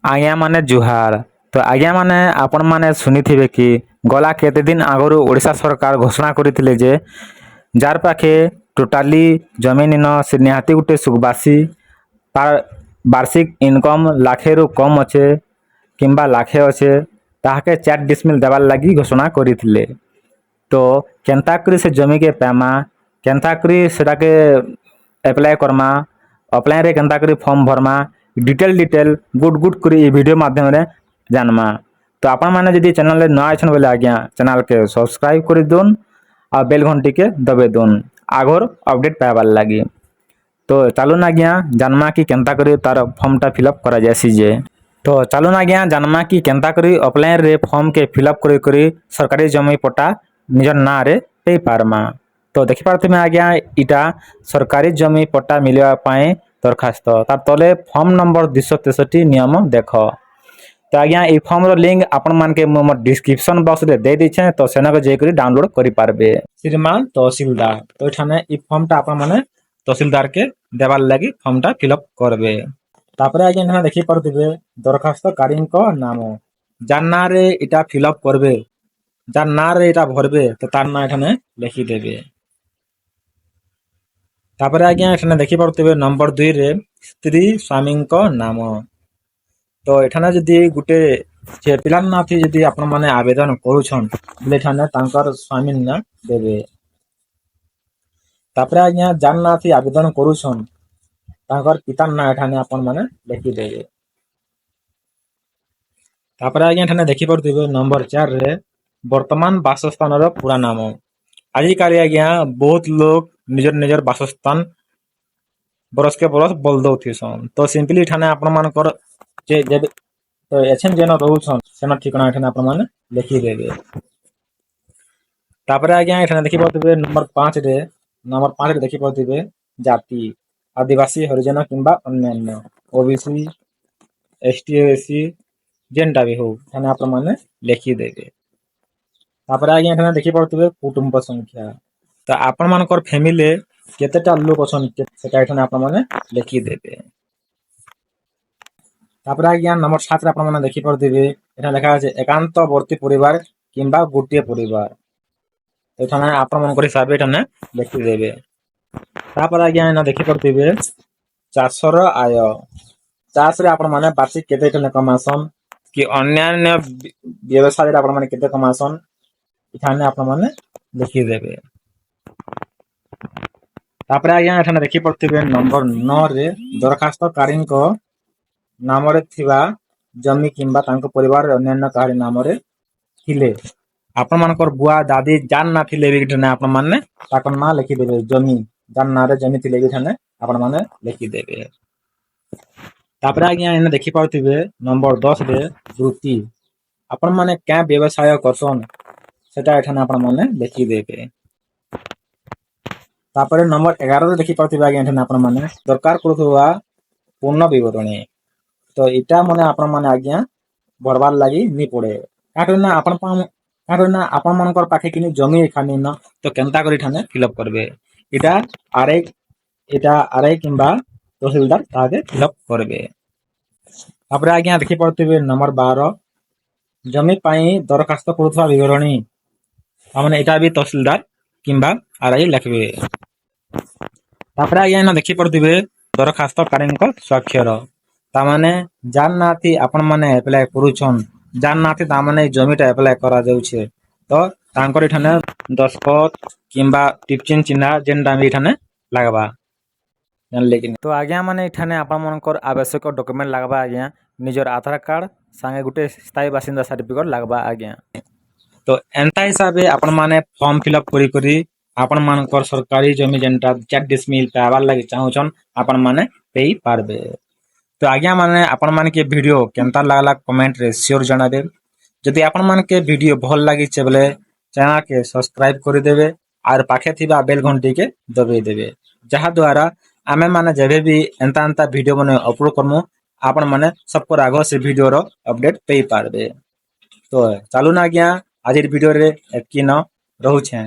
आज्ञा माने जुहार। तो आज्ञा माने आपण माने सुनिथिबे कि गला केते दिन आगରୁ ओडिशा सरकार घोषणा କରିଥିଲେ ଯେ जार पाखे टोटाली जमीन न से निहाती गुटे सुखबासी वार्षिक इनकम लाखे रु कम अच्छे किंबा लाखे अच्छे ताहाके 4 डिसमिल देवार लगी घोषणा କରିଥିଲେ। तो केन्ता करी से जमी के पैमा केन्ता करी सेटा के अप्लाई करमा अप्लाई रे केन्ता करी फॉर्म भरमा डिटेल गुड करी ये वीडियो माध्यम रे जानमा। तो आपण माने जदि चैनल रे न आछन बोले आज्ञा चैनल के सब्सक्राइब कर दोन आ बेल घंटी के दबे दोन आगोर अपडेट पाइबार लगी। तो चलून आज्ञा जानमा कि केन्ता करी तार फॉर्म टा फिलअप करा जासी जे। तो चलून आज्ञा जानमा कि केन्ता करी ऑफलाइन रे फॉर्म के फिलअप करी सरकारी जमी पट्टा निजर ना रे पे पारमा। तो देखि पारथमे आज्ञा इटा सरकारी जमी पट्टा मिलवा पाए दरखास्त तार तले फॉर्म नंबर 263 नियम देख। तो आज्ञा ये फॉर्म रो लिंक आपण मान के मोर डिस्क्रिप्शन बॉक्स रे दे दिछे तो सेना को जेकरी डाउनलोड करि पारबे। श्रीमान तहसीलदार तो एठाने ई फॉर्म टा आपण माने तहसीलदार के देवार लागि फॉर्म टा फिलअप करबे। तापरे आज्ञा एठाने देखि पारथिबे दरखास्तकारी को नाम जार ना रे इटा फिलअप करबे जार ना रे इटा भरबे तो तार ना एठाने लिखि देबे। तापरे आज्ञा एठाने देखि पारथिबे नंबर 2 रे स्त्री स्वामी को नाम। तो एठाने जदि गुटे जे पिलार ना थी जदि आपण माने आवेदन करूछन बले एठाने तांकर स्वामी ना देबे। तापरे आज्ञा जार ना थी आवेदन करूछन तांकर पिता ना एठाने आपण माने लिखि देबे। तापरे आज्ञा एठाने देखि पारथिबे नंबर 4 रे वर्तमान वासस्थान रो पूरा नाम। आजि काली आज्ञा बहुत लोग निजर वासस्थान बरस के बरस बोल दउथिसन। तो सिंपली एठाने आपण मानकर जे तो एछन जेन रहउछन सेना ठिकाना एठाने आपण माने लिखि देबे। तापरे आज्ञा एठाने देखि पारथिबे नंबर 5 रे देखि पारथिबे जाति आदिवासी हरिजन किंबा अन्यान्य ओबीसी एसटी एससी जेनटा भी हो एठाने आपण माने लिखि देबे। तापरे आज्ञा एठाने देखि पारथिबे कुटुंब संख्या तो आपण मानकर फैमिली केतेटा लोक अछन सेटा एठाने आपण माने लिखि देबे। तापरे आज्ञा नंबर 7 रे आपण माने देखि पारथिबे एठा लिखा আছে एकांतवर्ती परिवार किंबा गोटिए परिवार एठाने आपण मानकर हिसाब एठाने लिखि देबे। तापर आज्ञा एना देखि पारथिबे चाषर आय चाष रे आपण माने वार्षिक केते एठाने कमासन कि अन्यान्य व्यवसाय रे आपण माने केते कमासन एठाने आपण माने लिखि देबे। तापर आज्ञा एठाने देखि पारथिबे नंबर 9 रे दरखास्तकारी को नाम रे थिबा जमी किंबा तांको परिवार अन्यान्य काहरी नाम रे थिले आपण मानकर बुआ दादी जान ना थिले भी एठाने आपण माने ताकर ना लिखि देबे। जमी जान ना रे जमी थिले भी एठाने आपण माने लिखि देबे। तापर आज्ञा एने देखि पारथिबे नंबर 10 रे वृत्ति आपण माने क्या व्यवसाय करसन सेटा एठाने आपण माने लिखि देबे। तापर नंबर 11 रे देखि पारथिबे आज्ञा एठाने आपण माने सरकार करथुवा पूर्ण विवरणी तो इटा माने आपण माने आज्ञा भरबार लागि नि पड़े काटना आपण मानकर पाखे किनी जमी खानी न तो केनता करी ठाने फिलअप करबे आरआई किंबा तहसीलदार ताके फिलअप करबे। तापर आज्ञा देखि पड़थिबे नंबर 12 जमी पाई दरखास्त करथुवा विवरणी माने इटा भी तहसीलदार किंबा आरआई लिखबे। तापर आज्ञा न देखि पड़थिबे दरखास्तकारी को स्वाक्षर ता माने जान नाथी आपण माने अप्लाई करूछन जान नाथी ता माने जमीटा अप्लाई करा जाउछे तो तांकर एठाने दस्खत किंबा टिपचिन चिन्ह जेनटा भी एठाने लागबा जानले कि। तो आज्ञा माने एठाने आपण मानकर आवश्यक डॉक्यूमेंट लागबा आज्ञा निजर आधार कार्ड संगे गुटे स्थायी बासिंदा सर्टिफिकेट लागबा आज्ञा। तो एंता हिसाबे आपण माने फॉर्म फिलअप करी आपण मानकर सरकारी जमी जेनटा 4 डिसमिल पावार लागि चाहुछन आपण माने पेई पारबे। तो आज्ञा माने आपण मान के वीडियो केनता लागला कमेंट रे श्योर जणाबे। जदि आपण मान के वीडियो भल लागि छे बोले चैनल के सब्सक्राइब कर देबे और पाखे थिबा बेल घंटी के दबे देबे जहा द्वारा आमे माने जेबे भी एंता वीडियो माने अपलोड करमु आपण माने सबको आगो से वीडियो रो अपडेट पेई पारबे। तो चालू ना आज्ञा आज वीडियो रे एतकी न रहू छे।